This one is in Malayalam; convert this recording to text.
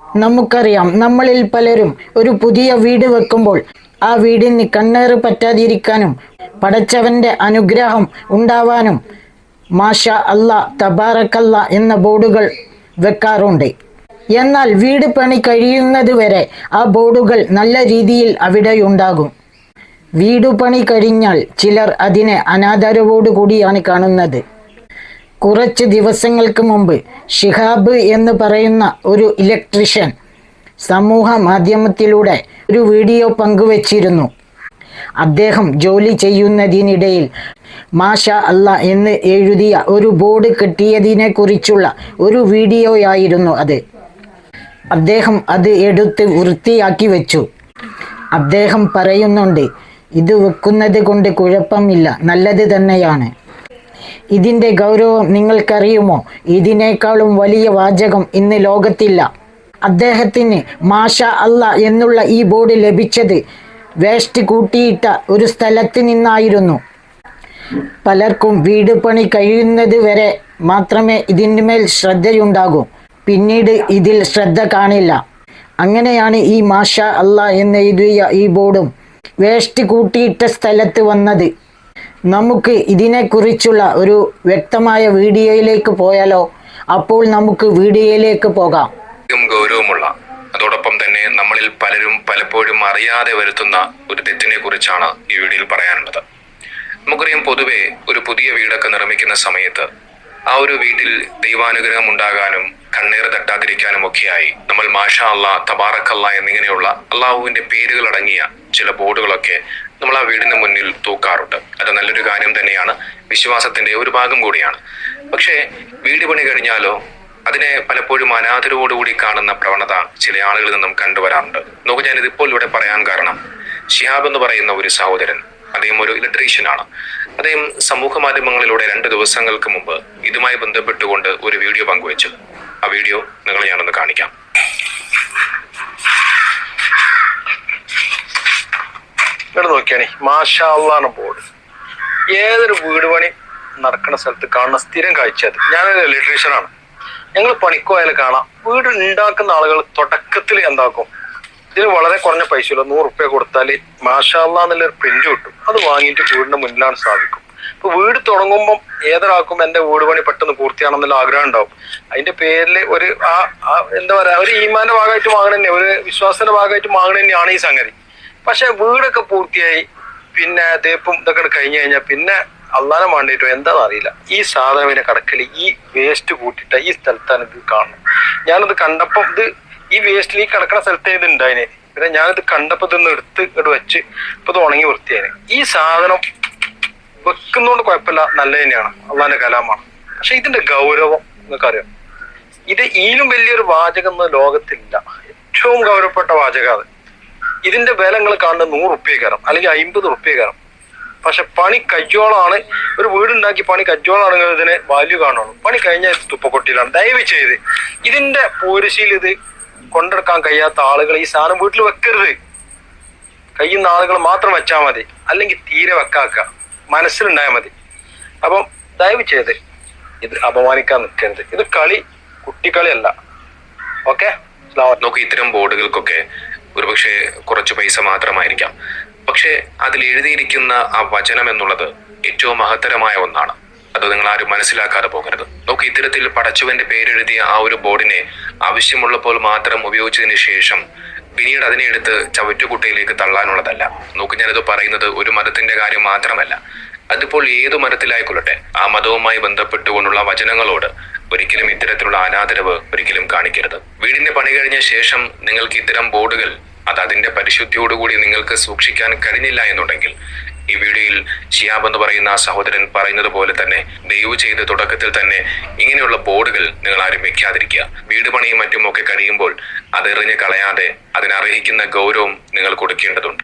നമുക്കറിയാം, നമ്മളിൽ പലരും ഒരു പുതിയ വീട് വെക്കുമ്പോൾ ആ വീടിന് കണ്ണേറ് പറ്റാതിരിക്കാനും പടച്ചവന്റെ അനുഗ്രഹം ഉണ്ടാവാനും മാഷാ അല്ലാ, തബാറക്കല്ല എന്ന ബോർഡുകൾ വെക്കാറുണ്ട്. എന്നാൽ വീട് പണി കഴിയുന്നത് വരെ ആ ബോർഡുകൾ നല്ല രീതിയിൽ അവിടെയുണ്ടാകും. വീടു പണി കഴിഞ്ഞാൽ ചിലർ അതിനെ അനാദരവോടു കൂടിയാണ് കാണുന്നത്. കുറച്ച് ദിവസങ്ങൾക്ക് മുമ്പ് ഷിഹാബ് എന്ന് പറയുന്ന ഒരു ഇലക്ട്രീഷ്യൻ സമൂഹ മാധ്യമത്തിലൂടെ ഒരു വീഡിയോ പങ്കുവച്ചിരുന്നു. അദ്ദേഹം ജോലി ചെയ്യുന്നതിനിടയിൽ മാഷാ അല്ലാ എന്ന് എഴുതിയ ഒരു ബോർഡ് കിട്ടിയതിനെ കുറിച്ചുള്ള ഒരു വീഡിയോയായിരുന്നു അത്. അദ്ദേഹം അത് എടുത്ത് വൃത്തിയാക്കി വെച്ചു. അദ്ദേഹം പറയുന്നുണ്ട്, ഇത് വെക്കുന്നത് കൊണ്ട് കുഴപ്പമില്ല, നല്ലത് തന്നെയാണ്. ഇതിൻ്റെ ഗൗരവം നിങ്ങൾക്കറിയുമോ? ഇതിനേക്കാളും വലിയ വാചകം ഇന്ന് ലോകത്തില്ല. അദ്ദേഹത്തിന് മാഷാ അല്ലാ എന്നുള്ള ഈ ബോർഡ് ലഭിച്ചത് വേസ്റ്റ് കൂട്ടിയിട്ട ഒരു സ്ഥലത്ത് നിന്നായിരുന്നു. പലർക്കും വീട് പണി കഴിയുന്നത് വരെ മാത്രമേ ഇതിന്മേൽ ശ്രദ്ധയുണ്ടാകൂ, പിന്നീട് ഇതിൽ ശ്രദ്ധ കാണില്ല. അങ്ങനെയാണ് ഈ മാഷാ അല്ലാ എന്നെഴുതിയ ഈ ബോർഡും വേസ്റ്റ് കൂട്ടിയിട്ട സ്ഥലത്ത് വന്നത്. നമുക്ക് ഇതിനെക്കുറിച്ചുള്ള ഒരു വ്യക്തമായ വീഡിയോയിലേക്ക് പോയാലോ? അപ്പോൾ നമുക്ക് വീഡിയോയിലേക്ക് പോകാം. ഗൗരവമുള്ള, അതോടൊപ്പം തന്നെ നമ്മളിൽ പലരും പലപ്പോഴും അറിയാതെ വരുത്തുന്ന ഒരു തെറ്റിനെ കുറിച്ചാണ് ഈ വീഡിയോയിൽ പറയാനുള്ളത്. നമുക്കറിയാം, പൊതുവെ ഒരു പുതിയ വീടൊക്കെ നിർമ്മിക്കുന്ന സമയത്ത് ആ ഒരു വീട്ടിൽ ദൈവാനുഗ്രഹം ഉണ്ടാകാനും കണ്ണീർ തട്ടാതിരിക്കാനും ഒക്കെയായി നമ്മൾ മാഷാ അല്ലാ, തബാറക്കല്ല എന്നിങ്ങനെയുള്ള അള്ളാഹുവിന്റെ പേരുകൾ അടങ്ങിയ ചില ബോർഡുകളൊക്കെ നമ്മൾ ആ വീടിന് മുന്നിൽ തൂക്കാറുണ്ട്. അത് നല്ലൊരു കാര്യം തന്നെയാണ്, വിശ്വാസത്തിന്റെ ഒരു ഭാഗം കൂടിയാണ്. പക്ഷേ വീട് പണി കഴിഞ്ഞാലോ അതിനെ പലപ്പോഴും അനാദരവോടുകൂടി കാണുന്ന പ്രവണത ചില ആളുകളിൽ നിന്നും കണ്ടുവരാറുണ്ട്. നോക്കൂ, ഞാനിത് ഇപ്പോൾ ഇവിടെ പറയാൻ കാരണം, ഷിഹാബ് എന്ന് പറയുന്ന ഒരു സഹോദരൻ, അദ്ദേഹം ഒരു ഇലക്ട്രീഷ്യനാണ്. അദ്ദേഹം സമൂഹ മാധ്യമങ്ങളിലൂടെ 2 ദിവസങ്ങൾക്ക് മുമ്പ് ഇതുമായി ബന്ധപ്പെട്ടുകൊണ്ട് ഒരു വീഡിയോ പങ്കുവച്ചു. ആ വീഡിയോ നിങ്ങൾ ഞാനൊന്ന് കാണിക്കാം. ഇവിടെ നോക്കിയാണേ മാഷാ അല്ലാഹ് ബോർഡ്. ഏതൊരു വീട് പണി നടക്കുന്ന സ്ഥലത്ത് കാണുന്ന സ്ഥിരം കാഴ്ച അത്. ഞാനൊരു ഇലക്ട്രീഷ്യനാണ്. ഞങ്ങൾ പണിക്കോയാലും കാണാം, വീട് ഉണ്ടാക്കുന്ന ആളുകൾ തുടക്കത്തിൽ എന്താക്കും, ഇതിന് വളരെ കുറഞ്ഞ പൈസയുള്ളൂ, 100 റുപ്യ കൊടുത്താൽ മാഷാ അല്ലാഹ് എന്നുള്ളൊരു പ്രിന്റ് കിട്ടും. അത് വാങ്ങിയിട്ട് വീടിന്റെ മുന്നിലാണ് സാധിക്കും. ഇപ്പൊ വീട് തുടങ്ങുമ്പം ഏതൊരാൾക്കും എന്റെ വീട് പണി പെട്ടെന്ന് പൂർത്തിയാണെന്നുള്ള ആഗ്രഹം ഉണ്ടാവും. അതിന്റെ പേരിൽ ഒരു എന്താ പറയാ, ഒരു ഈമാന്റെ ഭാഗമായിട്ട് വാങ്ങണ തന്നെ, ഒരു വിശ്വാസത്തിന്റെ ഭാഗമായിട്ട് വാങ്ങണ തന്നെയാണ് ഈ സംഗതി. പക്ഷെ വീടൊക്കെ പൂർത്തിയായി പിന്നെ തേപ്പും ഇതൊക്കെ കഴിഞ്ഞു കഴിഞ്ഞാൽ പിന്നെ അള്ളാനെ വേണ്ടിയിട്ടോ എന്താണെന്ന് അറിയില്ല, ഈ സാധനം കടക്കല് ഈ വേസ്റ്റ് കൂട്ടിട്ട ഈ സ്ഥലത്താണ് ഇത് കാണുന്നത്. ഞാനത് കണ്ടപ്പം ഈ വേസ്റ്റിൽ ഈ കിടക്കുന്ന സ്ഥലത്തേ ഇത് ഉണ്ടായിനെ. പിന്നെ ഞാനിത് കണ്ടപ്പോൾ ഇതൊന്ന് എടുത്ത് ഇങ്ങോട്ട് വെച്ച് ഇപ്പൊ ഇത് ഉണങ്ങി വൃത്തിയായി. ഈ സാധനം വെക്കുന്നതുകൊണ്ട് കുഴപ്പമില്ല, നല്ല തന്നെയാണ്, അള്ളാന്റെ കലാമാണ്. പക്ഷെ ഇതിന്റെ ഗൗരവം നിങ്ങൾക്കറിയാം. ഇത് ഇതിലും വലിയൊരു വാചകം ഒന്നും ലോകത്തില്ല. ഏറ്റവും ഗൗരവപ്പെട്ട വാചകം അത്. ഇതിന്റെ വില നിങ്ങൾ കാണുന്നത് 100 റുപ്യ കയറും, അല്ലെങ്കിൽ 50 റുപ്യ കയറും. പക്ഷെ പണി കയ്യോളാണ്. ഒരു വീടുണ്ടാക്കി പണി കയ്യോളാണെങ്കിൽ ഇതിന് വാല്യൂ കാണുള്ളൂ. പണി കഴിഞ്ഞാൽ ഇത് തുപ്പക്കൊട്ടിയിലാണ്. ദയവ് ചെയ്ത് ഇതിന്റെ പോരിശയിൽ ഇത് കൊണ്ടെടുക്കാൻ കഴിയാത്ത ആളുകൾ ഈ സാധനം വീട്ടിൽ വെക്കരുത്. കഴിയുന്ന ആളുകൾ മാത്രം വെച്ചാൽ മതി, അല്ലെങ്കിൽ തീരെ വെക്കാക്ക, മനസ്സിലുണ്ടായാൽ മതി. അപ്പം ദയവ് ചെയ്ത് ഇത് അപമാനിക്കാൻ നിൽക്കരുത്. ഇത് കളി കുട്ടിക്കളിയല്ല. ഓക്കെ, നോക്ക്, ഇത്തരം ബോർഡുകൾക്കൊക്കെ ഒരുപക്ഷെ കുറച്ച് പൈസ മാത്രമായിരിക്കാം, പക്ഷെ അതിൽ എഴുതിയിരിക്കുന്ന ആ വചനം എന്നുള്ളത് ഏറ്റവും മഹത്തരമായ ഒന്നാണ്. അത് നിങ്ങൾ ആരും മനസ്സിലാക്കാതെ പോകരുത്. നോക്ക്, ഇത്തരത്തിൽ പടച്ചവന്റെ പേരെഴുതിയ ആ ഒരു ബോർഡിനെ ആവശ്യമുള്ളപ്പോൾ മാത്രം ഉപയോഗിച്ചതിന് ശേഷം പിന്നീട് അതിനെ എടുത്ത് ചവറ്റുകുട്ടയിലേക്ക് തള്ളാനുള്ളതല്ല. നോക്ക്, ഞാനിത് പറയുന്നത് ഒരു മതത്തിന്റെ കാര്യം മാത്രമല്ല, അതിപ്പോൾ ഏതു മതത്തിലായിക്കൊള്ളട്ടെ, ആ മതവുമായി ബന്ധപ്പെട്ടുകൊണ്ടുള്ള വചനങ്ങളോട് ഒരിക്കലും ഇത്തരത്തിലുള്ള അനാദരവ് ഒരിക്കലും കാണിക്കരുത്. വീടിന്റെ പണി കഴിഞ്ഞ ശേഷം നിങ്ങൾക്ക് ഇത്തരം ബോർഡുകൾ അത് അതിന്റെ പരിശുദ്ധിയോടുകൂടി നിങ്ങൾക്ക് സൂക്ഷിക്കാൻ കഴിഞ്ഞില്ല എന്നുണ്ടെങ്കിൽ ഈ വീഡിയോയിൽ ഷിഹാബ് എന്ന് പറയുന്ന ആ സഹോദരൻ പറയുന്നത് പോലെ തന്നെ ദയവ് ചെയ്ത് തുടക്കത്തിൽ തന്നെ ഇങ്ങനെയുള്ള ബോർഡുകൾ നിങ്ങൾ ആരും വെക്കാതിരിക്കുക. വീട് പണിയും മറ്റും ഒക്കെ കഴിയുമ്പോൾ അത് എറിഞ്ഞ് കളയാതെ അതിനർഹിക്കുന്ന ഗൗരവം നിങ്ങൾ കൊടുക്കേണ്ടതുണ്ട്.